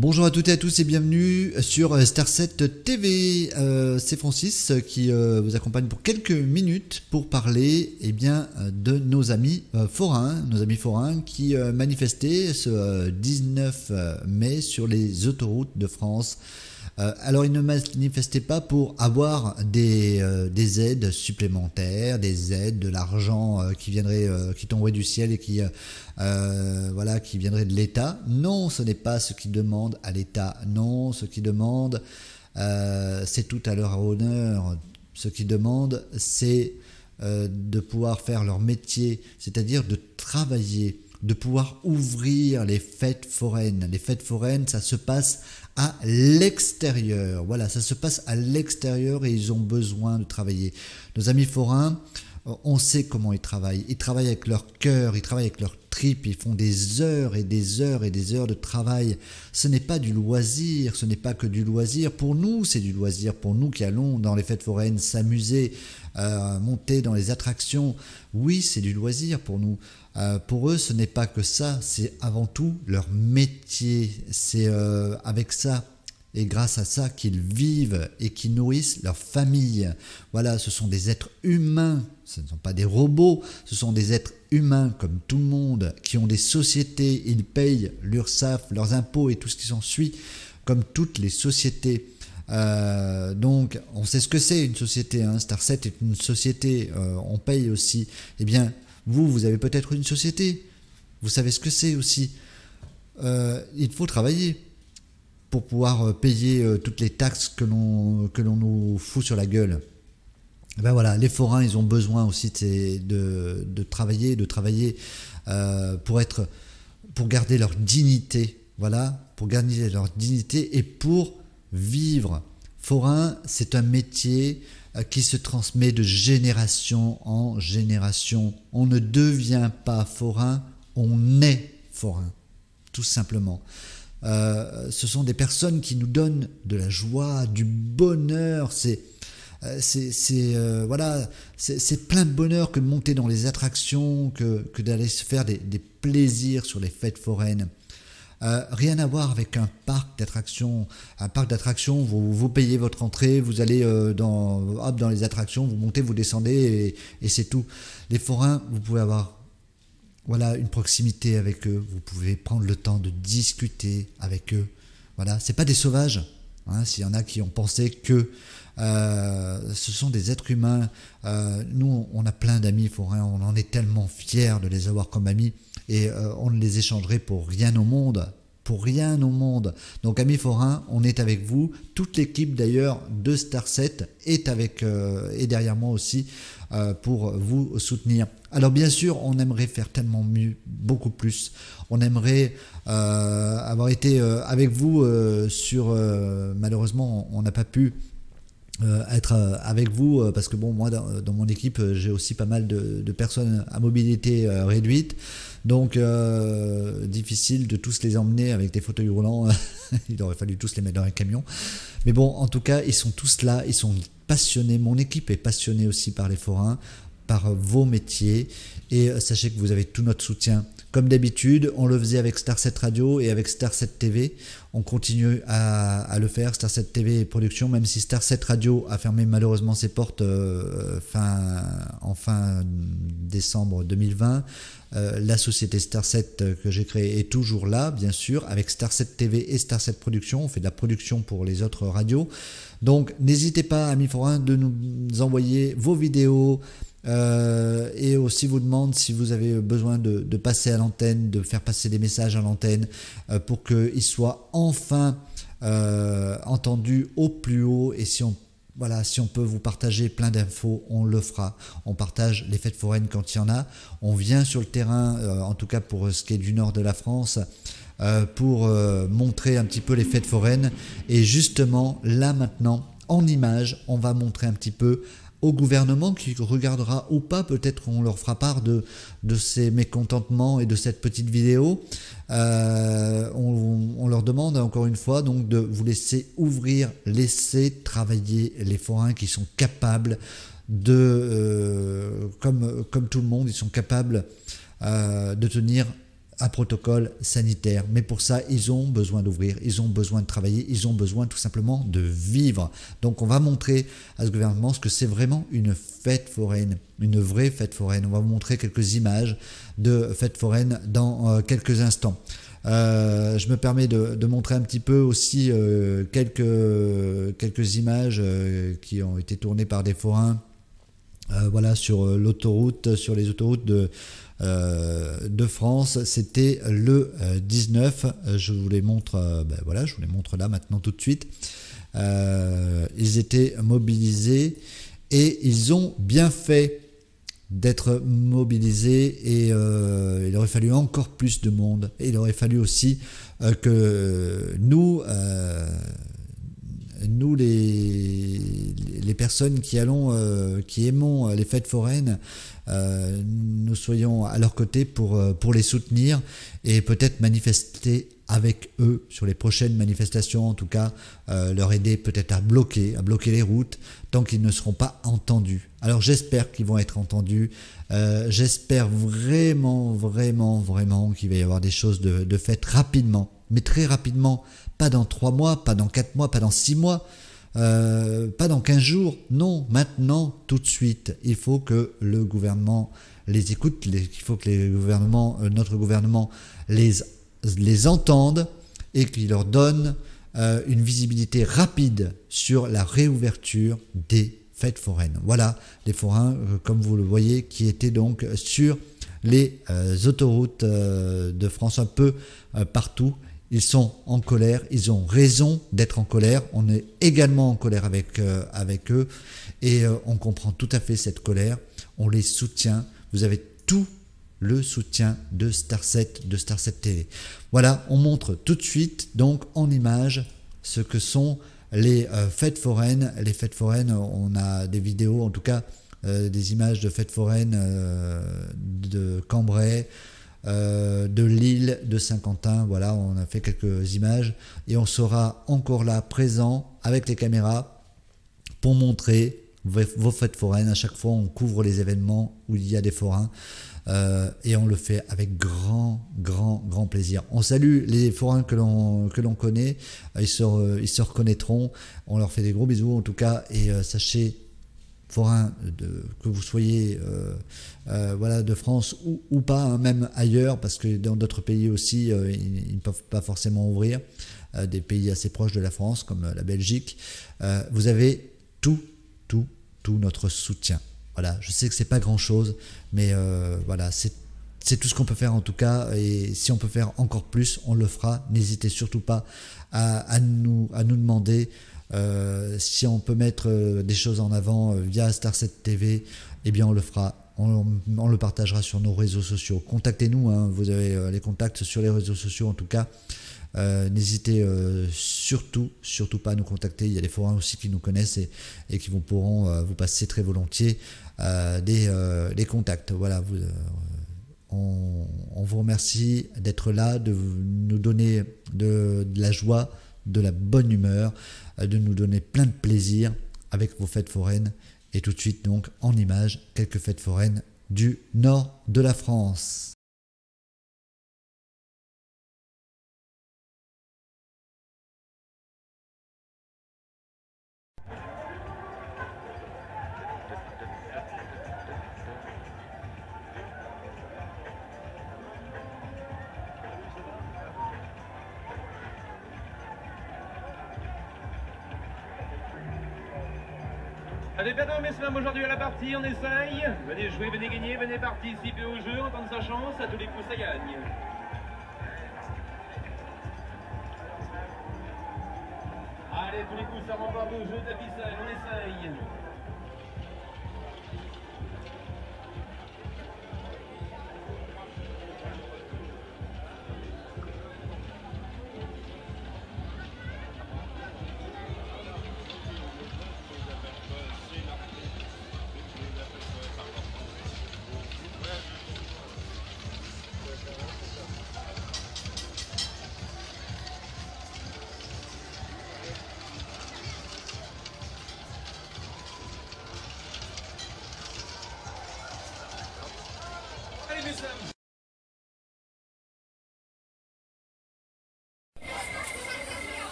Bonjour à toutes et à tous et bienvenue sur Starset TV. C'est Francis qui vous accompagne pour quelques minutes pour parler de nos amis forains qui manifestaient ce 19 mai sur les autoroutes de France. Alors ils ne manifestaient pas pour avoir des aides supplémentaires, des aides, de l'argent qui tomberait du ciel et qui viendrait de l'État. Non, ce n'est pas ce qu'ils demandent à l'État. Non, ce qu'ils demandent, c'est tout à leur honneur. Ce qu'ils demandent, c'est de pouvoir faire leur métier, c'est-à-dire de travailler, de pouvoir ouvrir les fêtes foraines. Les fêtes foraines, ça se passe à l'extérieur. Voilà, ça se passe à l'extérieur et ils ont besoin de travailler. Nos amis forains, on sait comment ils travaillent. Ils travaillent avec leur cœur, ils travaillent avec leur tripes, ils font des heures et des heures et des heures de travail. Ce n'est pas du loisir, ce n'est pas que du loisir. Pour nous, c'est du loisir. Pour nous qui allons dans les fêtes foraines s'amuser, monter dans les attractions, oui, c'est du loisir pour nous. Pour eux, ce n'est pas que ça, c'est avant tout leur métier. C'est avec ça et grâce à ça qu'ils vivent et qu'ils nourrissent leur famille. Voilà, ce sont des êtres humains, ce ne sont pas des robots, ce sont des êtres humains comme tout le monde, qui ont des sociétés, ils payent l'URSSAF, leurs impôts et tout ce qui s'ensuit, comme toutes les sociétés. Donc, on sait ce que c'est une société, hein. Starset est une société, on paye aussi. Eh bien, vous avez peut-être une société, vous savez ce que c'est aussi. Il faut travailler pour pouvoir payer toutes les taxes que l'on nous fout sur la gueule. Ben voilà, les forains, ils ont besoin aussi de travailler pour garder leur dignité. Voilà, pour garder leur dignité et pour vivre. Forain, c'est un métier qui se transmet de génération en génération. On ne devient pas forain, on est forain, tout simplement. Ce sont des personnes qui nous donnent de la joie, du bonheur. C'est plein de bonheur que de monter dans les attractions, que d'aller se faire des plaisirs sur les fêtes foraines. Rien à voir avec un parc d'attractions. Un parc d'attractions, vous payez votre entrée, vous allez dans les attractions, vous montez, vous descendez et c'est tout. Les forains, vous pouvez avoir une proximité avec eux, vous pouvez prendre le temps de discuter avec eux. Voilà, c'est pas des sauvages, hein, s'il y en a qui ont pensé que ce sont des êtres humains. Nous, on a plein d'amis forains, on en est tellement fiers de les avoir comme amis et on ne les échangerait pour rien au monde. Pour rien au monde. Donc amis forains, on est avec vous. Toute l'équipe d'ailleurs de Starset est derrière moi aussi pour vous soutenir. Alors bien sûr, on aimerait faire tellement mieux, beaucoup plus. On aimerait avoir été avec vous malheureusement, on n'a pas pu être avec vous parce que bon, moi dans mon équipe j'ai aussi pas mal de personnes à mobilité réduite, donc difficile de tous les emmener avec des fauteuils roulants. Il aurait fallu tous les mettre dans un camion, mais bon, en tout cas ils sont tous là, ils sont passionnés. Mon équipe est passionnée aussi par les forains, par vos métiers, et sachez que vous avez tout notre soutien. Comme d'habitude, on le faisait avec Starset Radio et avec Starset TV. On continue à le faire, Starset TV Production, même si Starset Radio a fermé malheureusement ses portes en fin décembre 2020. La société Starset que j'ai créée est toujours là, bien sûr, avec Starset TV et Starset Production. On fait de la production pour les autres radios. Donc, n'hésitez pas, amis forains, de nous envoyer vos vidéos, et aussi vous demande si vous avez besoin de passer à l'antenne, de faire passer des messages à l'antenne pour qu'ils soient enfin entendus au plus haut. Et si on peut vous partager plein d'infos, on le fera. On partage les fêtes foraines quand il y en a. On vient sur le terrain, en tout cas pour ce qui est du nord de la France, pour montrer un petit peu les fêtes foraines. Et justement, là maintenant, en images, on va montrer un petit peu au gouvernement qui regardera ou pas, peut-être qu'on leur fera part de ces mécontentements et de cette petite vidéo. On leur demande encore une fois donc de vous laisser ouvrir, laisser travailler les forains qui sont capables comme tout le monde, ils sont capables de tenir un protocole sanitaire. Mais pour ça, ils ont besoin d'ouvrir, ils ont besoin de travailler, ils ont besoin tout simplement de vivre. Donc on va montrer à ce gouvernement ce que c'est vraiment une fête foraine, une vraie fête foraine. On va vous montrer quelques images de fête foraine dans quelques instants. Je me permets de montrer un petit peu aussi quelques images qui ont été tournées par des forains. Voilà, sur l'autoroute, sur les autoroutes de France, c'était le 19. Je vous les montre, voilà, je vous les montre là maintenant tout de suite. Ils étaient mobilisés et ils ont bien fait d'être mobilisés, et il aurait fallu encore plus de monde, et il aurait fallu aussi que nous les personnes qui aimons les fêtes foraines, nous soyons à leur côté pour les soutenir et peut-être manifester avec eux sur les prochaines manifestations, en tout cas leur aider peut-être à bloquer les routes tant qu'ils ne seront pas entendus. Alors j'espère qu'ils vont être entendus, j'espère vraiment qu'il va y avoir des choses de faites rapidement, mais très rapidement, pas dans 3 mois, pas dans 4 mois, pas dans 6 mois, pas dans 15 jours, non, maintenant, tout de suite. Il faut que le gouvernement les écoute, il faut que notre gouvernement les entende et qu'il leur donne une visibilité rapide sur la réouverture des fêtes foraines. Voilà les forains, comme vous le voyez, qui étaient donc sur les autoroutes de France, un peu partout. Ils sont en colère, ils ont raison d'être en colère, on est également en colère avec eux, et on comprend tout à fait cette colère, on les soutient, vous avez tout le soutien de Star7, de Star7 TV. Voilà, on montre tout de suite donc en images ce que sont les fêtes foraines. Les fêtes foraines, on a des vidéos, en tout cas des images de fêtes foraines de Cambrai, de l'île de Saint-Quentin. Voilà, on a fait quelques images et on sera encore là présent avec les caméras pour montrer vos fêtes foraines. À chaque fois on couvre les événements où il y a des forains et on le fait avec grand plaisir. On salue les forains que l'on connaît, ils se reconnaîtront, on leur fait des gros bisous en tout cas, et sachez, forains, que vous soyez voilà, de France ou pas, hein, même ailleurs, parce que dans d'autres pays aussi, ils ne peuvent pas forcément ouvrir, des pays assez proches de la France, comme la Belgique, vous avez tout notre soutien. Voilà, je sais que c'est pas grand-chose, mais voilà, c'est tout ce qu'on peut faire en tout cas, et si on peut faire encore plus, on le fera. N'hésitez surtout pas à nous demander. Si on peut mettre des choses en avant via Star7 TV, eh bien on le fera, on le partagera sur nos réseaux sociaux. Contactez-nous, hein, vous avez les contacts sur les réseaux sociaux en tout cas. N'hésitez surtout pas à nous contacter. Il y a des forains aussi qui nous connaissent et qui pourront vous passer très volontiers des contacts. Voilà, on vous remercie d'être là, de nous donner de la joie, de la bonne humeur, de nous donner plein de plaisir avec vos fêtes foraines. Et tout de suite donc en images quelques fêtes foraines du nord de la France. Allez, pardon, messieurs, aujourd'hui à la partie, on essaye. Venez jouer, venez gagner, venez participer au jeu, on tente sa chance, à tous les coups ça gagne. Allez, tous les coups ça remporte au jeu d'affichage, on essaye.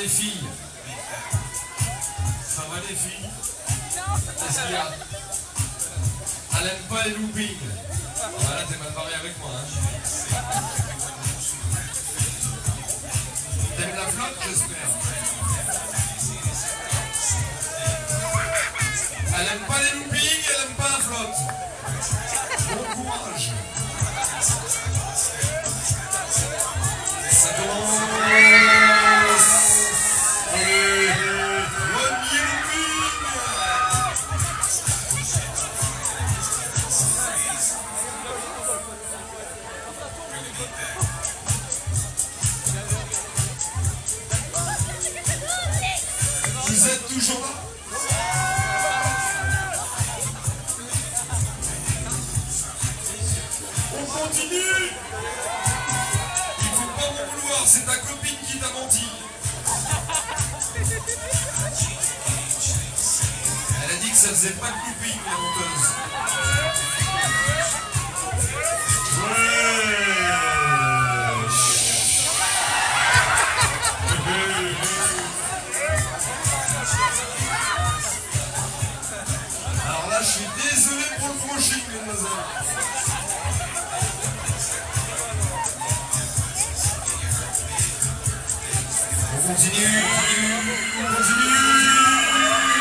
les filles? Ça va les filles? Qu'est-ce qu'il y a? Elle aime pas les loopings. Voilà, t'es mal barré avec moi. Hein. T'aimes la flotte, j'espère? Elle aime pas les loopings, elle aime pas la flotte. Bon courage. Ça commence. Allez, premier looping. Vous êtes toujours là? On continue. Il faut pas m'en vouloir, c'est ta copine qui t'a menti. Elle a dit que ça faisait pas de looping, la menteuse. Alors là, je suis désolé pour le crochet, mesdemoiselles. On continue,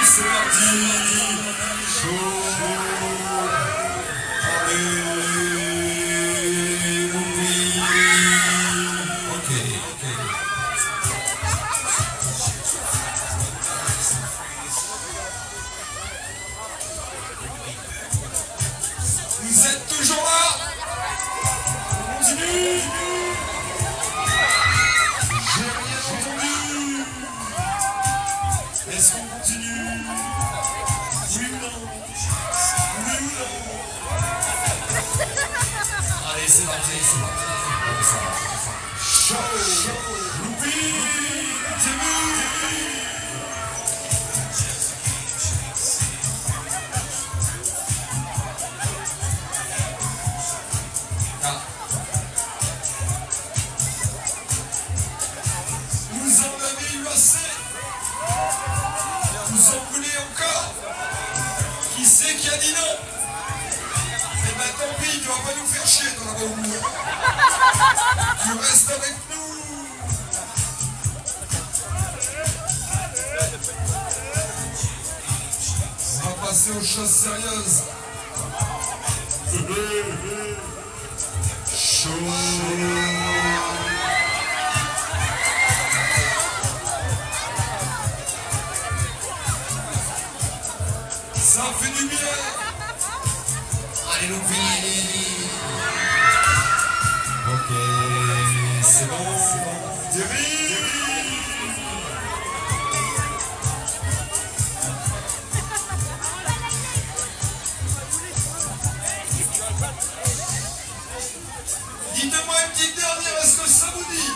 c'est parti. Chaud, allez, oublie. Ok. Vous êtes toujours là? On continue. J'ai rien entendu. Est-ce qu'on continue? Oui ou non? Oui ou non? Allez, c'est parti. Chaud, loupé, c'est vu. Vous en avez eu assez? Vous en voulez encore? Qui c'est qui a dit non? Eh ben tant pis, tu vas pas nous faire chier dans la roue. Tu restes avec nous. On va passer aux choses sérieuses. Chaud. Ça fait du bien. Allez, l'oubli. Ok, c'est bon. Thierry. Dites-moi une petite dernière, est-ce que ça vous dit?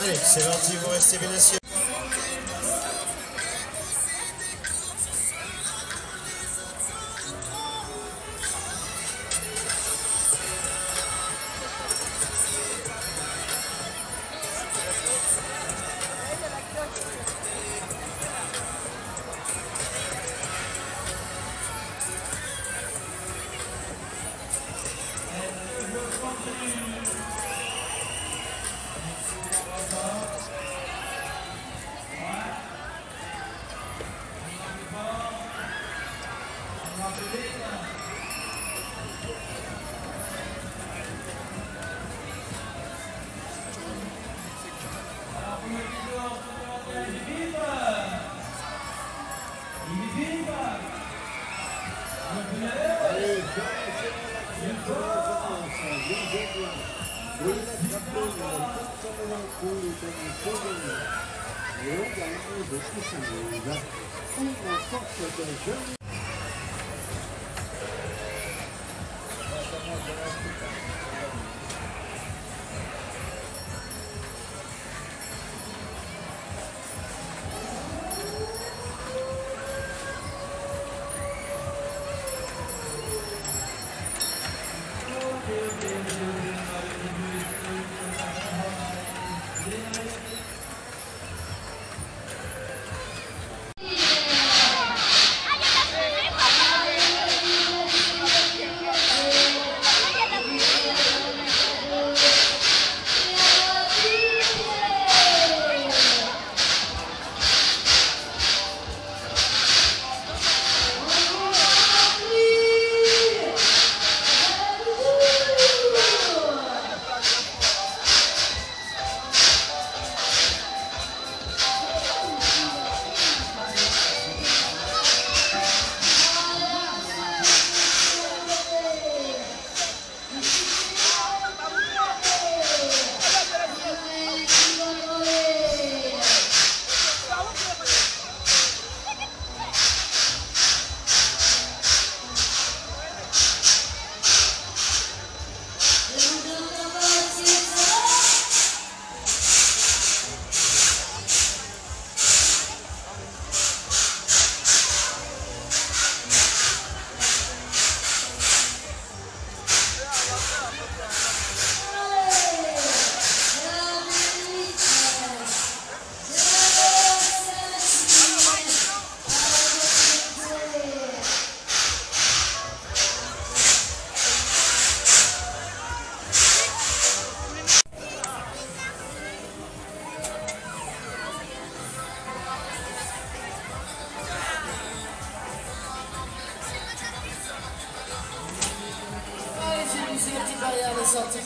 Allez, c'est parti, vous restez bien assis.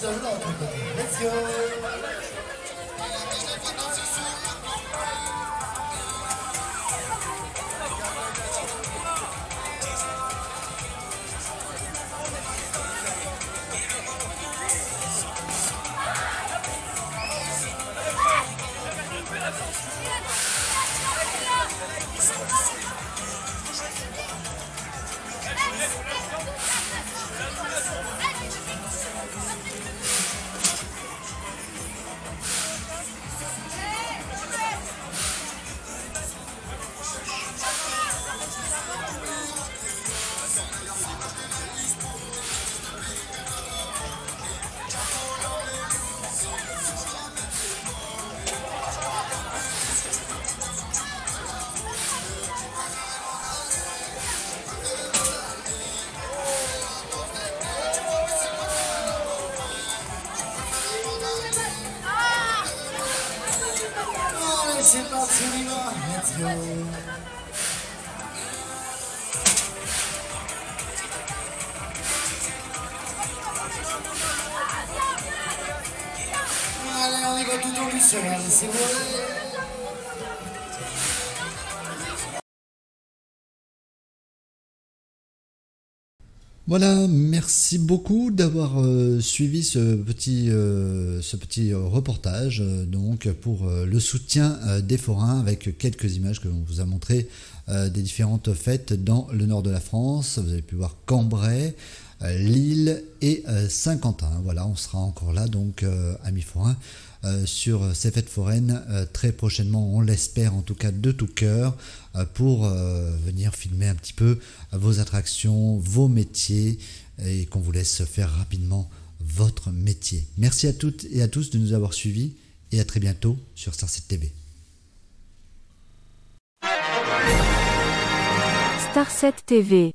de l'autre côté. Let's go. C'est parti, on y va. Let's go. Allez, on y va tout en douceur, c'est bon. Voilà, merci beaucoup d'avoir suivi ce petit reportage donc pour le soutien des forains avec quelques images que l'on vous a montrées des différentes fêtes dans le nord de la France. Vous avez pu voir Cambrai, Lille et Saint-Quentin. Voilà, on sera encore là donc amis forains sur ces fêtes foraines très prochainement, on l'espère en tout cas de tout cœur, pour venir filmer un petit peu vos attractions, vos métiers, et qu'on vous laisse faire rapidement votre métier. Merci à toutes et à tous de nous avoir suivis et à très bientôt sur Star7 TV. Star7 TV